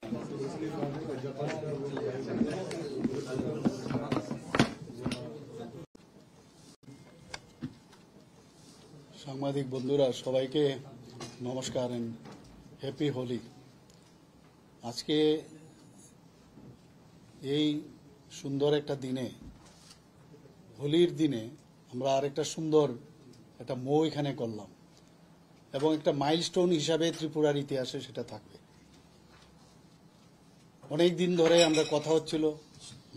সাংবাদিক বন্ধুরা সবাইকে নমস্কার এন্ড হ্যাপি হোলি। আজকে এই সুন্দর একটা দিনে, হোলির দিনে, আমরা আরেকটা সুন্দর একটা মৌ এখানে করলাম এবং একটা মাইলস্টোন হিসাবে ত্রিপুরার ইতিহাসে সেটা থাকবে। অনেক দিন ধরে আমরা কথা হচ্ছিল,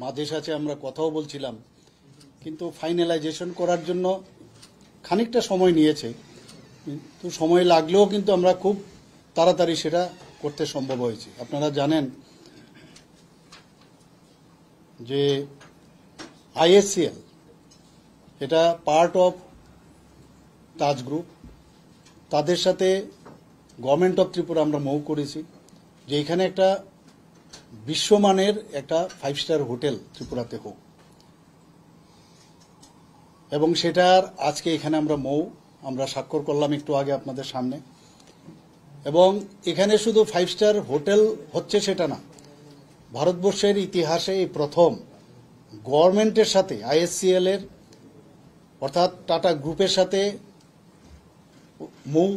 মাঝে সাথে আমরা কথাও বলছিলাম, কিন্তু ফাইনালাইজেশন করার জন্য খানিকটা সময় নিয়েছে। কিন্তু সময় লাগলেও কিন্তু আমরা খুব তাড়াতাড়ি সেটা করতে সম্ভব হয়েছে। আপনারা জানেন যে আইএসসিএল এটা পার্ট অফ তাজ গ্রুপ, তাদের সাথে গভর্নমেন্ট অফ ত্রিপুরা আমরা মৌ করেছি যে এখানে একটা বিশ্বমানের একটা 5 স্টার হোটেল ত্রিপুরাতে হোক, এবং সেটার আজকে এখানে আমরা স্বাক্ষর করলাম একটু আগে আপনাদের সামনে। এবং এখানে শুধু 5 স্টার হোটেল হচ্ছে সেটা না, ভারতবর্ষের ইতিহাসে এই প্রথম গভর্নমেন্টের সাথে আইএসসিএল এর অর্থাৎ টাটা গ্রুপের সাথে মৌ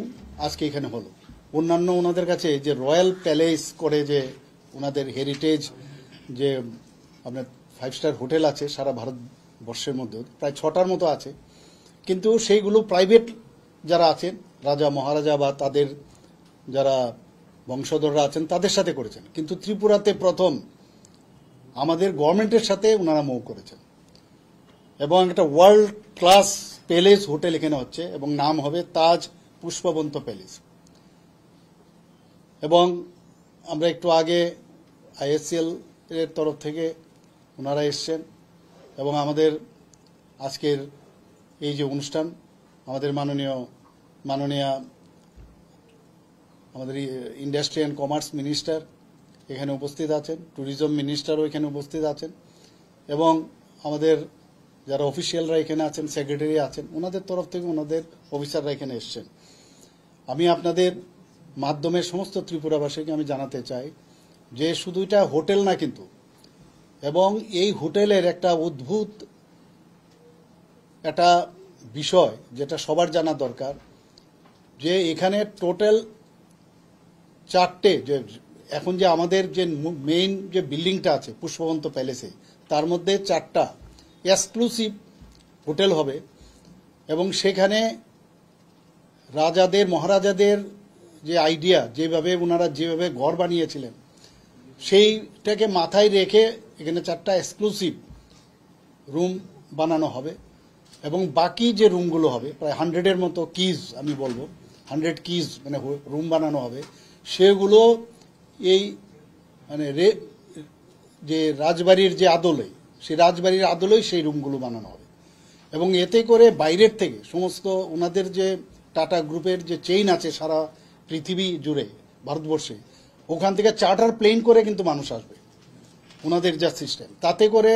আজকে এখানে হলো। অন্যান্য ওনাদের কাছে যে রয়্যাল প্যালেস করে যে ওনাদের হেরিটেজ যে আপনার 5 স্টার হোটেল আছে সারা ভারতবর্ষের মধ্যে প্রায় 6টার মতো আছে, কিন্তু সেইগুলো প্রাইভেট যারা আছেন, রাজা মহারাজা বা তাদের যারা বংশধররা আছেন তাদের সাথে করেছেন, কিন্তু ত্রিপুরাতে প্রথম আমাদের গভর্নমেন্টের সাথে ওনারা মৌ করেছেন। এবং একটা ওয়ার্ল্ড ক্লাস প্যালেস হোটেল এখানে হচ্ছে এবং নাম হবে তাজ পুষ্পবন্ত প্যালেস। এবং আমরা একটু আগে আইএসসিএল এর তরফ থেকে ওনারা এসছেন এবং আমাদের আজকের এই যে অনুষ্ঠান, আমাদের মাননীয় আমাদের ইন্ডাস্ট্রি অ্যান্ড কমার্স মিনিস্টার এখানে উপস্থিত আছেন, ট্যুরিজম মিনিস্টারও এখানে উপস্থিত আছেন, এবং আমাদের যারা অফিসিয়ালরা এখানে আছেন, সেক্রেটারি আছেন, ওনাদের তরফ থেকে ওনাদের অফিসাররা এখানে এসছেন। আমি আপনাদের মাধ্যমে সমস্ত ত্রিপুরাবাসীকে আমি জানাতে চাই যে শুধু এটা হোটেল না কিন্তু, এবং এই হোটেলের একটা অদ্ভুত একটা বিষয় যেটা সবার জানা দরকার, যে এখানে টোটাল 4টে, যে এখন যে আমাদের যে মেইন যে বিল্ডিংটা আছে পুষ্পবন্ত প্যালেসে, তার মধ্যে 4টা এক্সক্লুসিভ হোটেল হবে। এবং সেখানে রাজাদের মহারাজাদের যে আইডিয়া, ওনারা যেভাবে ঘর বানিয়েছিলেন সেইটাকে মাথায় রেখে এখানে 4টা এক্সক্লুসিভ রুম বানানো হবে। এবং বাকি যে রুমগুলো হবে প্রায় 100-এর মতো কিজ, আমি বলবো 100 কিজ মানে রুম বানানো হবে, সেগুলো এই মানে যে রাজবাড়ির যে আদলে, সেই রাজবাড়ির আদলেই সেই রুমগুলো বানানো হবে। এবং এতে করে বাইরের থেকে সমস্ত ওনাদের যে টাটা গ্রুপের যে চেইন আছে সারা পৃথিবী জুড়ে ভারতবর্ষে, ওখান থেকে চার্টার প্লেন করে কিন্তু মানুষ আসবে ওনাদের যা সিস্টেম। তাতে করে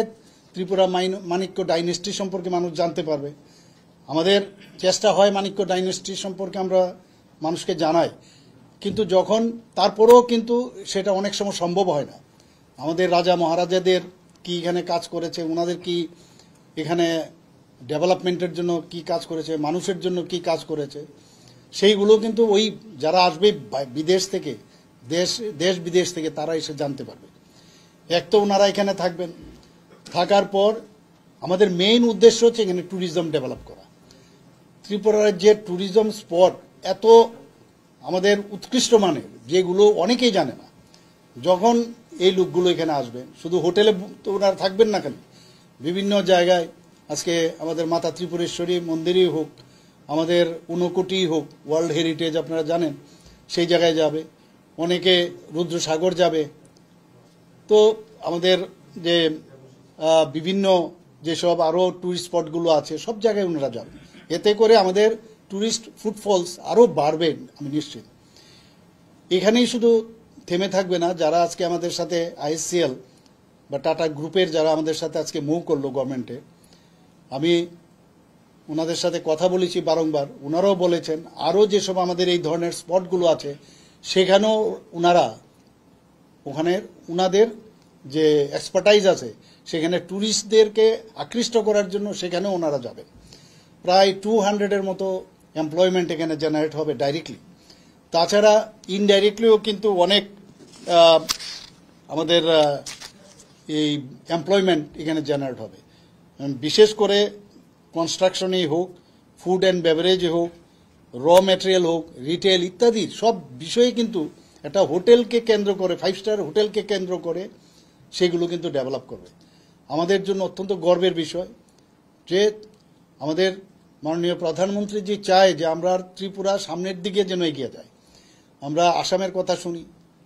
ত্রিপুরা মাণিক্য ডাইনেস্টি সম্পর্কে মানুষ জানতে পারবে। আমাদের চেষ্টা হয় মাণিক্য ডাইনেস্টি সম্পর্কে আমরা মানুষকে জানাই, কিন্তু যখন তারপরেও কিন্তু সেটা অনেক সময় সম্ভব হয় না। আমাদের রাজা মহারাজাদের কি এখানে কাজ করেছে, ওনাদের কি এখানে ডেভেলপমেন্টের জন্য কি কাজ করেছে, মানুষের জন্য কি কাজ করেছে, সেইগুলো কিন্তু ওই যারা আসবে বিদেশ থেকে, দেশ বিদেশ থেকে, তারা এসে জানতে পারবে। এক তো ওনারা এখানে থাকবেন, থাকার পর আমাদের মেইন উদ্দেশ্য হচ্ছে এখানে ট্যুরিজম ডেভেলপ করা। ত্রিপুরার যে ট্যুরিজম স্পট এত আমাদের উৎকৃষ্ট মানের, যেগুলো অনেকেই জানে না, যখন এই লোকগুলো এখানে আসবেন, শুধু হোটেলে তো ওনারা থাকবেন না, কেন বিভিন্ন জায়গায়, আজকে আমাদের মাতা ত্রিপুরেশ্বরী মন্দিরই হোক, আমাদের ঊনকোটি হোক, ওয়ার্ল্ড হেরিটেজ আপনারা জানেন, সেই জায়গায় যাবে, অনেকে রুদ্রসাগর যাবে। তো আমাদের যে বিভিন্ন যেসব আরও ট্যুরিস্ট স্পটগুলো আছে সব জায়গায় ওনারা যাবেন। এতে করে আমাদের ট্যুরিস্ট ফুটফলস আরও বাড়বে আমি নিশ্চিত। এখানেই শুধু থেমে থাকবে না, যারা আজকে আমাদের সাথে আইএসসিএল বা টাটা গ্রুপের যারা আমাদের সাথে আজকে মুভ করলো গভর্নমেন্টে, আমি ওনাদের সাথে কথা বলেছি বারংবার, ওনারাও বলেছেন আরও যেসব আমাদের এই ধরনের স্পটগুলো আছে সেখানেও ওনারা ওখানে উনাদের যে এক্সপার্টাইজ আছে সেখানে ট্যুরিস্টদেরকে আকৃষ্ট করার জন্য সেখানে ওনারা যাবেন। প্রায় 200-এর মতো এমপ্লয়মেন্ট এখানে জেনারেট হবে ডাইরেক্টলি। তাছাড়া ইনডাইরেক্টলিও কিন্তু অনেক আমাদের এই এমপ্লয়মেন্ট এখানে জেনারেট হবে, বিশেষ করে কনস্ট্রাকশনেই হোক, ফুড অ্যান্ড বেভারেজে হোক, র ম্যাটেরিয়াল হোক, রিটেল ইত্যাদি সব বিষয়ে কিন্তু একটা হোটেলকে কেন্দ্র করে, 5 স্টার হোটেলকে কেন্দ্র করে সেগুলো কিন্তু ডেভেলপ করবে। আমাদের জন্য অত্যন্ত গর্বের বিষয় যে আমাদের মাননীয় প্রধানমন্ত্রী যে চায় যে আমরা ত্রিপুরা সামনের দিকে যেন এগিয়ে যায়। আমরা আসামের কথা শুনি,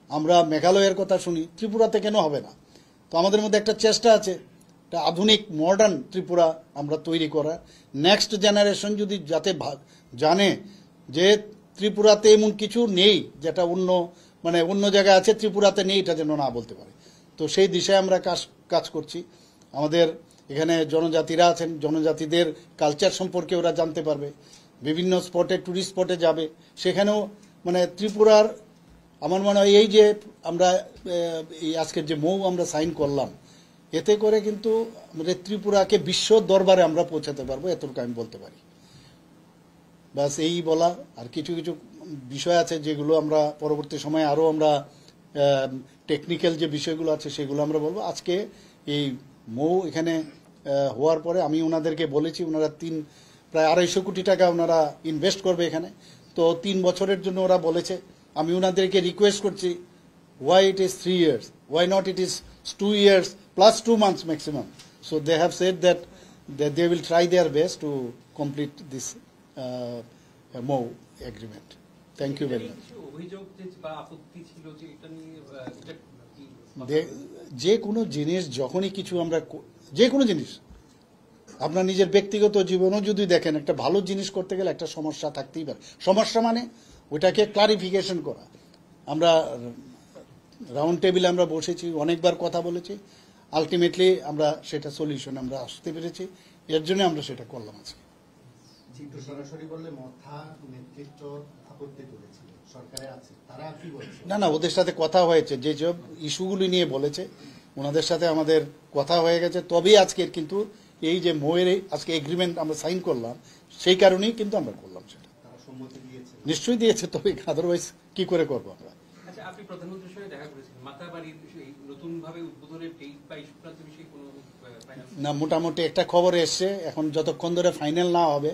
আমরা মেঘালয়ের কথা শুনি, ত্রিপুরাতে কেন হবে না? তো আমাদের মধ্যে একটা চেষ্টা আছে একটা আধুনিক মডার্ন ত্রিপুরা আমরা তৈরি করা। নেক্সট জেনারেশন যদি যাতে জানে যে ত্রিপুরাতে এমন কিছু নেই যেটা অন্য জায়গায় আছে, ত্রিপুরাতে নেই, এটা যেন না বলতে পারে। তো সেই দিশায় আমরা কাজ করছি। আমাদের এখানে জনজাতিরা আছেন, জনজাতিদের কালচার সম্পর্কে ওরা জানতে পারবে, বিভিন্ন স্পটে, টুরিস্ট স্পটে যাবে, সেখানেও ত্রিপুরার আমার মনে হয় এই যে আমরা এই আজকের যে মৌ আমরা সাইন করলাম, এতে করে কিন্তু আমাদের ত্রিপুরাকে বিশ্ব দরবারে আমরা পৌঁছাতে পারবো, এতটুকু আমি বলতে পারি। বাস এই বলা। আর কিছু কিছু বিষয় আছে যেগুলো আমরা পরবর্তী সময়ে আরও আমরা টেকনিক্যাল যে বিষয়গুলো আছে সেগুলো আমরা বলবো। আজকে এই মৌ এখানে হওয়ার পরে আমি ওনাদেরকে বলেছি, ওনারা প্রায় 250 কোটি টাকা ওনারা ইনভেস্ট করবে এখানে। তো 3 বছরের জন্য ওরা বলেছে। আমি ওনাদেরকে রিকোয়েস্ট করছি, why it is 3 years, why not it is 2 years plus 2 months maximum. So they have said that they will try their best to complete this MOU agreement. Thank you very much. যে কোনো জিনিস যখনই কিছু আমরা, যে কোনো জিনিস আপনার নিজের ব্যক্তিগত জীবনেও যদি দেখেন, একটা ভালো জিনিস করতে গেলে একটা সমস্যা থাকতেই পারে। সমস্যা মানে ওইটাকে ক্লারিফিকেশন করা। আমরা রাউন্ড টেবিলে আমরা বসেছি, অনেকবার কথা বলেছি, আলটিমেটলি আমরা সেটা সলিউশন আমরা আসতে পেরেছি, এর জন্য আমরা সেটা করলাম আজকে। সরাসরি বললে মথা নেতৃত্ব আপত্তি করেছিল, সরকারে আছে, তারা কি বলছে? না, ওদের সাথে কথা হয়েছে, যে সব ইস্যুগুলি নিয়ে বলেছে ওনাদের সাথে আমাদের কথা হয়ে গেছে। তবেই আজকের কিন্তু এই যে মৌয়ের আজকে এগ্রিমেন্ট আমরা সাইন করলাম, সেই কারণেই কিন্তু আমরা করলাম সেটা। তারা সম্মতি দিয়েছে? নিশ্চয়ই দিয়েছে, তবে আদারওয়াইজ কি করে করবো আমরা। আচ্ছা, আপনি প্রধানমন্ত্রীর সঙ্গে দেখা করেছেন, মাতাবাড়ির নতুনভাবে উদ্বোধনের ডেট বা ইস্যু প্রান্তের বিষয়ে কোনো না, মোটামুটি একটা খবর এসছে। এখন যতক্ষণ ধরে ফাইনাল না হবে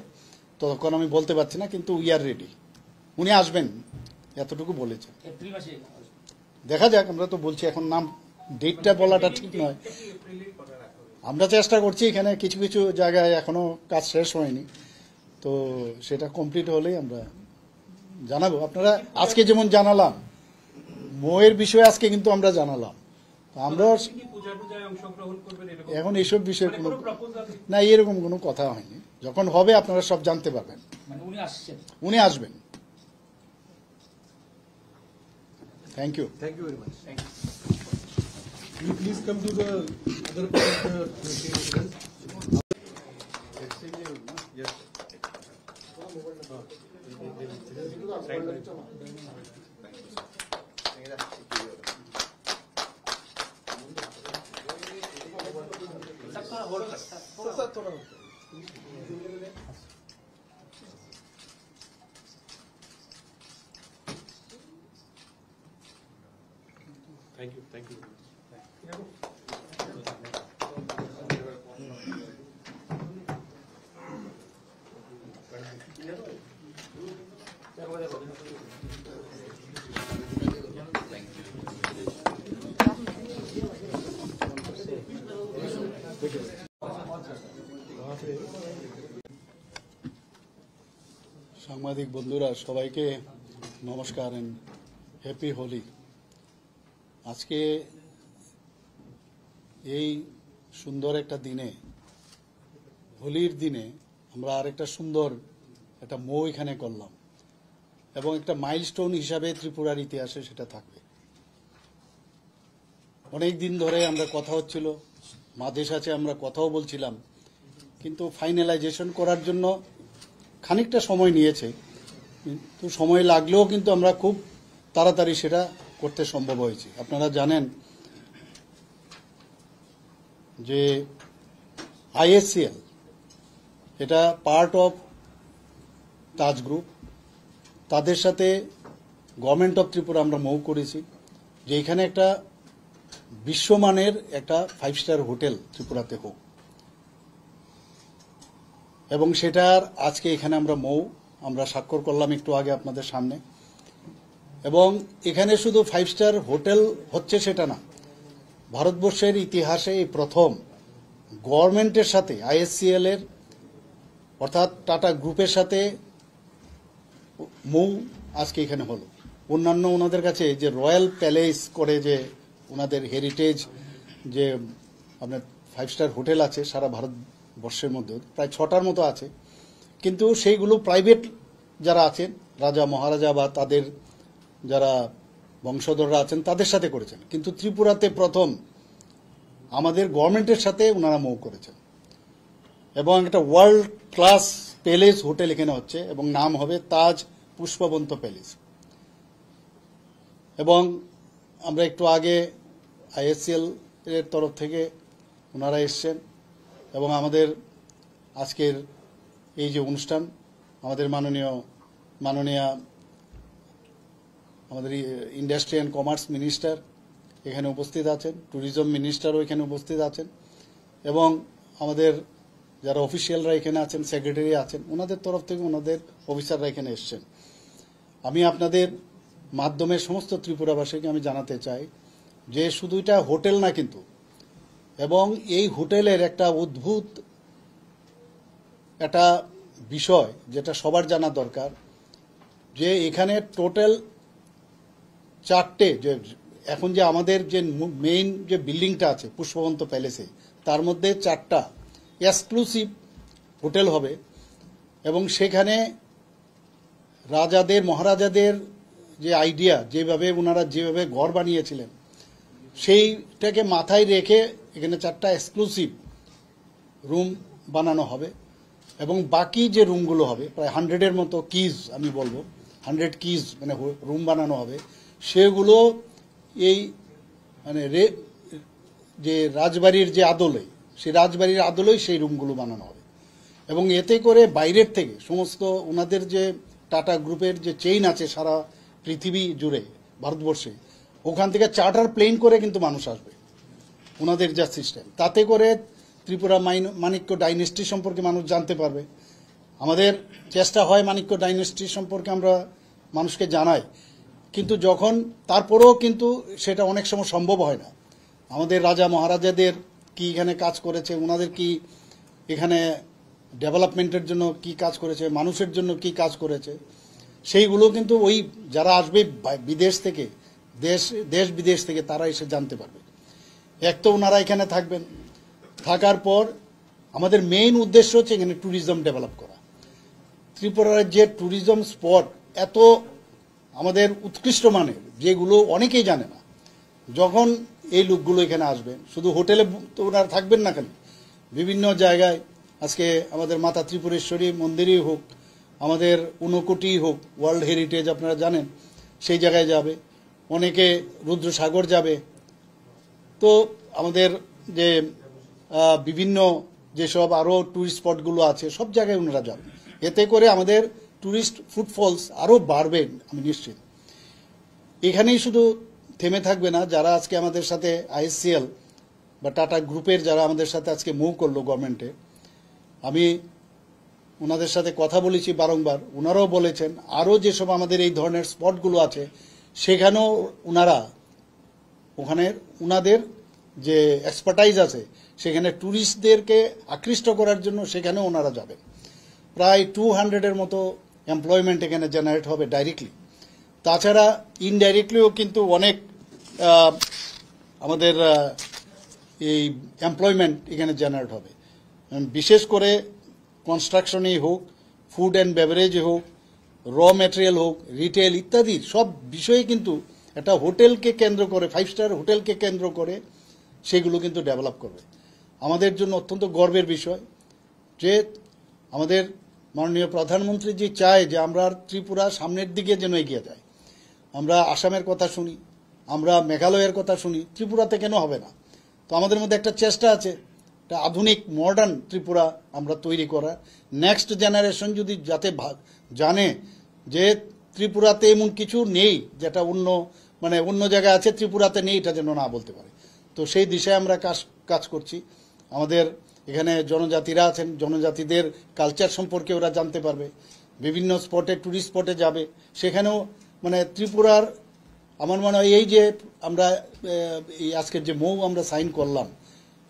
ততক্ষণ আমি বলতে পারছি না, কিন্তু উই আর রেডি। উনি আসবেন এতটুকু বলেছেন। দেখা যাক, আমরা তো বলছি এখন নাম ডেটটা বলাটা ঠিক নয়। আমরা চেষ্টা করছি, এখানে কিছু কিছু জায়গায় এখনো কাজ শেষ হয়নি, তো সেটা কমপ্লিট হলেই আমরা জানাবো। আপনারা আজকে যেমন জানালাম মৌয়ের বিষয়ে, আজকে কিন্তু আমরা জানালাম। আমরা এখন এইসব বিষয়ে কোনো না, এরকম কোনো কথা হয়নি। যখন হবে আপনারা সব জানতে পারবেন। উনি আসবেন। Thank you. Thank you very much. Will you please come to the other part of the president? Yes. Thank you. Thank you. সাংবাদিক বন্ধুরা সবাইকে নমস্কার এন্ড হ্যাপি হোলি। আজকে এই সুন্দর একটা দিনে, হোলির দিনে, আমরা আরেকটা সুন্দর একটা মৌ এখানে করলাম এবং একটা মাইলস্টোন হিসাবে ত্রিপুরার ইতিহাসে সেটা থাকবে। অনেক দিন ধরে আমরা কথা হচ্ছিল, মাঝে সাথে আমরা কথাও বলছিলাম, কিন্তু ফাইনালাইজেশন করার জন্য খানিকটা সময় নিয়েছে। কিন্তু সময় লাগলেও কিন্তু আমরা খুব তাড়াতাড়ি সেটা করতে সম্ভব হয়েছে। আপনারা জানেন যে ISCL এটা পার্ট অফ তাজ গ্রুপ, তাদের সাথে গভর্নমেন্ট অফ ত্রিপুরা আমরা মৌ করেছি যে এখানে একটা বিশ্বমানের একটা 5 স্টার হোটেল ত্রিপুরাতে হোক, এবং সেটার আজকে এখানে আমরা স্বাক্ষর করলাম একটু আগে আপনাদের সামনে। এবং এখানে শুধু 5 স্টার হোটেল হচ্ছে সেটা না, ভারতবর্ষের ইতিহাসে এই প্রথম গভর্নমেন্টের সাথে ISCL এর অর্থাৎ টাটা গ্রুপের সাথে মৌ আজকে এখানে হলো। অন্যান্য ওনাদের কাছে যে রয়্যাল প্যালেস করে যে ওনাদের হেরিটেজ যে আপনার 5 স্টার হোটেল আছে সারা ভারতবর্ষের মধ্যে প্রায় 6টার মতো আছে, কিন্তু সেইগুলো প্রাইভেট যারা আছেন রাজা মহারাজা বা তাদের যারা বংশধররা আছেন তাদের সাথে করেছেন, কিন্তু ত্রিপুরাতে প্রথম আমাদের গভর্নমেন্টের সাথে ওনারা মৌ করেছেন। এবং একটা ওয়ার্ল্ড ক্লাস প্যালেস হোটেল এখানে হচ্ছে এবং নাম হবে তাজ পুষ্পবন্ত প্যালেস। এবং আমরা একটু আগে ISCL এর তরফ থেকে ওনারা এসছেন এবং আমাদের আজকের এই যে অনুষ্ঠান আমাদের মাননীয় আমাদের ইন্ডাস্ট্রি অ্যান্ড কমার্স মিনিস্টার এখানে উপস্থিত আছেন, ট্যুরিজম মিনিস্টারও এখানে উপস্থিত আছেন, এবং আমাদের যারা অফিসিয়ালরা এখানে আছেন, সেক্রেটারি আছেন, ওনাদের তরফ থেকে ওনাদের অফিসাররা এখানে এসছেন। আমি আপনাদের মাধ্যমে সমস্ত ত্রিপুরাবাসীকে আমি জানাতে চাই যে শুধু এটা হোটেল না কিন্তু, এবং এই হোটেলের একটা অদ্ভুত একটা বিষয় যেটা সবার জানা দরকার, যে এখানে টোটাল 4টে যে এখন যে আমাদের যে মেইন যে বিল্ডিংটা আছে পুষ্পবন্ত প্যালেসে, তার মধ্যে 4টা এক্সক্লুসিভ হোটেল হবে, এবং সেখানে রাজাদের মহারাজাদের যে আইডিয়া যেভাবে ওনারা যেভাবে ঘর বানিয়েছিলেন সেইটাকে মাথায় রেখে এখানে 4টা এক্সক্লুসিভ রুম বানানো হবে। এবং বাকি যে রুমগুলো হবে প্রায় 100-এর মতো কিজ, আমি বলবো 100 কিজ মানে রুম বানানো হবে, সেগুলো এই মানে যে রাজবাড়ির যে আদলে, সেই রাজবাড়ির আদলেই সেই রুমগুলো বানানো হবে। এবং এতে করে বাইরের থেকে সমস্ত ওনাদের যে টাটা গ্রুপের যে চেইন আছে সারা পৃথিবী জুড়ে ভারতবর্ষে, ওখান থেকে চার্টার প্লেন করে কিন্তু মানুষ আসবে ওনাদের যা সিস্টেম, তাতে করে ত্রিপুরা মাণিক্য ডাইনেস্টি সম্পর্কে মানুষ জানতে পারবে। আমাদের চেষ্টা হয় মাণিক্য ডাইনেস্টি সম্পর্কে আমরা মানুষকে জানাই, কিন্তু যখন তারপরেও কিন্তু সেটা অনেক সময় সম্ভব হয় না। আমাদের রাজা মহারাজাদের কি এখানে কাজ করেছে, ওনাদের কি এখানে ডেভেলপমেন্টের জন্য কি কাজ করেছে, মানুষের জন্য কি কাজ করেছে, সেইগুলো কিন্তু ওই যারা আসবে বিদেশ থেকে, দেশ বিদেশ থেকে তারা এসে জানতে পারবে। এক তো ওনারা এখানে থাকবেন, থাকার পর আমাদের মেইন উদ্দেশ্য হচ্ছে এখানে ট্যুরিজম ডেভেলপ করা। ত্রিপুরার যে ট্যুরিজম স্পট এত আমাদের উৎকৃষ্ট মানের, যেগুলো অনেকেই জানে না, যখন এই লোকগুলো এখানে আসবেন, শুধু হোটেলে তো ওনারা থাকবেন না, কেন বিভিন্ন জায়গায় আজকে আমাদের মাতা ত্রিপুরেশ্বরী মন্দিরই হোক, আমাদের ঊনকোটি হোক, ওয়ার্ল্ড হেরিটেজ আপনারা জানেন, সেই জায়গায় যাবে, অনেকে রুদ্রসাগর যাবে। তো আমাদের যে বিভিন্ন যেসব আরও ট্যুরিস্ট স্পটগুলো আছে সব জায়গায় ওনারা যাবেন, এতে করে আমাদের ট্যুরিস্ট ফুটফলস আরও বাড়বে আমি নিশ্চিত। এখানেই শুধু থেমে থাকবে না, যারা আজকে আমাদের সাথে ISCL বা টাটা গ্রুপের যারা আমাদের সাথে আজকে মুভ করলো গভর্নমেন্টে, আমি ওনাদের সাথে কথা বলেছি বারংবার, ওনারাও বলেছেন আরও যেসব আমাদের এই ধরনের স্পটগুলো আছে সেখানেও ওখানে ওনাদের যে এক্সপার্টাইজ আছে সেখানে ট্যুরিস্টদেরকে আকৃষ্ট করার জন্য সেখানেও ওনারা যাবেন। প্রায় 200-এর মতো এমপ্লয়মেন্ট এখানে জেনারেট হবে ডাইরেক্টলি, তাছাড়া ইনডাইরেক্টলিও কিন্তু অনেক আমাদের এই এমপ্লয়মেন্ট এখানে জেনারেট হবে। বিশেষ করে কনস্ট্রাকশনেই হোক, ফুড অ্যান্ড বেভারেজে হোক, র ম্যাটেরিয়াল হোক, রিটেল ইত্যাদি সব বিষয়ে কিন্তু একটা হোটেলকে কেন্দ্র করে, 5 স্টার হোটেলকে কেন্দ্র করে সেগুলো কিন্তু ডেভেলপ করবে। আমাদের জন্য অত্যন্ত গর্বের বিষয় যে আমাদের মাননীয় প্রধানমন্ত্রী যে চায় যে আমরা ত্রিপুরা সামনের দিকে যেন এগিয়ে যায়। আমরা আসামের কথা শুনি, আমরা মেঘালয়ের কথা শুনি, ত্রিপুরাতে কেন হবে না? তো আমাদের মধ্যে একটা চেষ্টা আছে, একটা আধুনিক মডার্ন ত্রিপুরা আমরা তৈরি করা। নেক্সট জেনারেশন যদি যাতে জানে যে ত্রিপুরাতে এমন কিছু নেই যেটা অন্য জায়গায় আছে, ত্রিপুরাতে নেই, এটা যেন না বলতে পারে। তো সেই দিশায় আমরা কাজ করছি। আমাদের এখানে জনজাতিরা আছেন, জনজাতিদের কালচার সম্পর্কে ওরা জানতে পারবে। বিভিন্ন স্পটে, টুরিস্ট স্পটে যাবে, সেখানেও ত্রিপুরার আমার মনে হয় এই যে আমরা এই আজকের যে মৌ আমরা সাইন করলাম,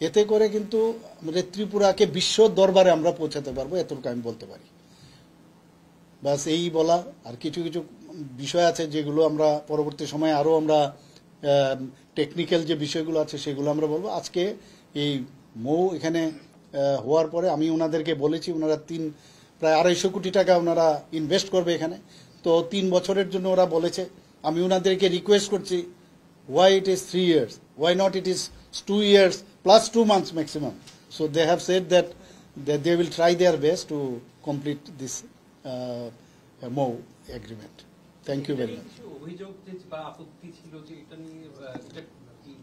এতে করে কিন্তু আমাদের ত্রিপুরাকে বিশ্ব দরবারে আমরা পৌঁছাতে পারবো, এতটুকু আমি বলতে পারি। বাস এই বলা। আর কিছু কিছু বিষয় আছে যেগুলো আমরা পরবর্তী সময়ে আরও আমরা টেকনিক্যাল যে বিষয়গুলো আছে সেগুলো আমরা বলবো। আজকে এই মৌ এখানে হওয়ার পরে আমি ওনাদেরকে বলেছি, ওনারা প্রায় 250 কোটি টাকা ওনারা ইনভেস্ট করবে এখানে। তো 3 বছরের জন্য ওরা বলেছে। আমি ওনাদেরকে রিকোয়েস্ট করছি, why it is 3 years, why not it is 2 years plus 2 months maximum. So they have said that they will try their best to complete this MOU agreement. Thank you very much. কিছু অভিযোগ বা আপত্তি ছিল যে এটা নিয়ে এটা কি?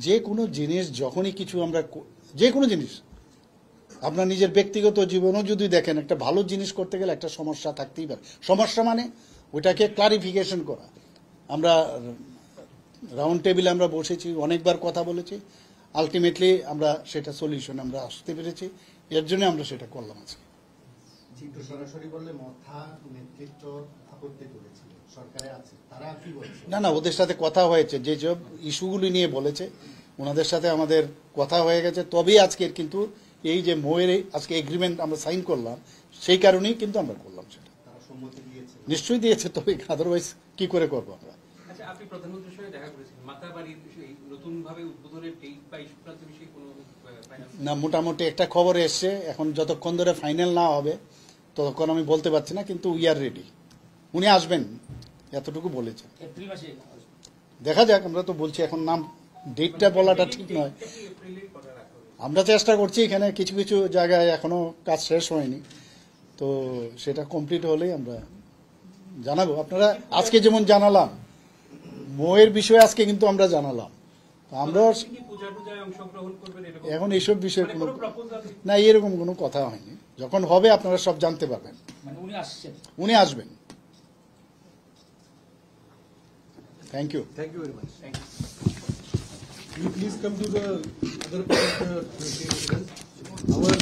যে কোনো জিনিস যখনই কিছু আমরা যে কোনো জিনিস আপনার নিজের ব্যক্তিগত জীবনেও যদি দেখেন, একটা ভালো জিনিস করতে গেলে একটা সমস্যা থাকতেই পারে। সমস্যা মানে ওইটাকে ক্লারিফিকেশন করা। আমরা রাউন্ড টেবিলে আমরা বসেছি, অনেকবার কথা বলেছি, আলটিমেটলি আমরা সেটা সলিউশন আমরা আসতে পেরেছি। এর জন্য আমরা সেটা করলাম আজকে। একটু সরাসরি বললে মথা নেতৃত্ব আপত্তি তুলেছিল, সরকারে আছে, তারা কি বলছে? না, ওদের সাথে কথা হয়েছে, যে সব ইস্যুগুলি নিয়ে বলেছে ওনাদের সাথে আমাদের কথা হয়ে গেছে। তবেই আজকের কিন্তু এই যে মৌয়ের আজকে এগ্রিমেন্ট আমরা সাইন করলাম, সেই কারণেই কিন্তু আমরা করলাম সেটা। তারা সম্মতি দিয়েছে? নিশ্চয়ই দিয়েছে, তবে আদারওয়াইজ কি করে করবো আমরা। আচ্ছা, আপনি প্রধানমন্ত্রীর সঙ্গে দেখা করেছিলেন, মাতাবাড়ির এই নতুন ভাবে উদ্বোধনের ডেট বা ইস্যু প্রান্ত বিষয়ে কোনো ফাইনাল? না, মোটামুটি একটা খবর এসছে, এখন যতক্ষণ ধরে ফাইনাল না হবে ততক্ষণ আমি বলতে পারছি না, কিন্তু উই আর রেডি। উনি আসবেন এতটুকু বলেছেন। এপ্রিল মাসে দেখা যাক, আমরা তো বলছি এখন নাম ডেটটা বলাটা ঠিক নয়। এপ্রিলের কথা রাখা হয়েছে। আমরা চেষ্টা করছি, এখানে কিছু কিছু জায়গায় এখনো কাজ শেষ হয়নি, তো সেটা কমপ্লিট হলেই আমরা জানাবো। আপনারা আজকে যেমন জানালাম মৌয়ের বিষয়ে, আজকে কিন্তু আমরা জানালাম। আমরা আপনি কি পূজা টুজায় অংশগ্রহণ করবেন এরকম? এখন এইসব বিষয়ে মানে কোনো কোনো proposal? না, এরকম কোনো কথা হয়নি। যখন হবে আপনারা সব জানতে পারবেন। মানে উনি আসছেন। উনি আসবেন। Thank you. Thank you very much. Thank you. Will you please come to the other part of the meeting? Our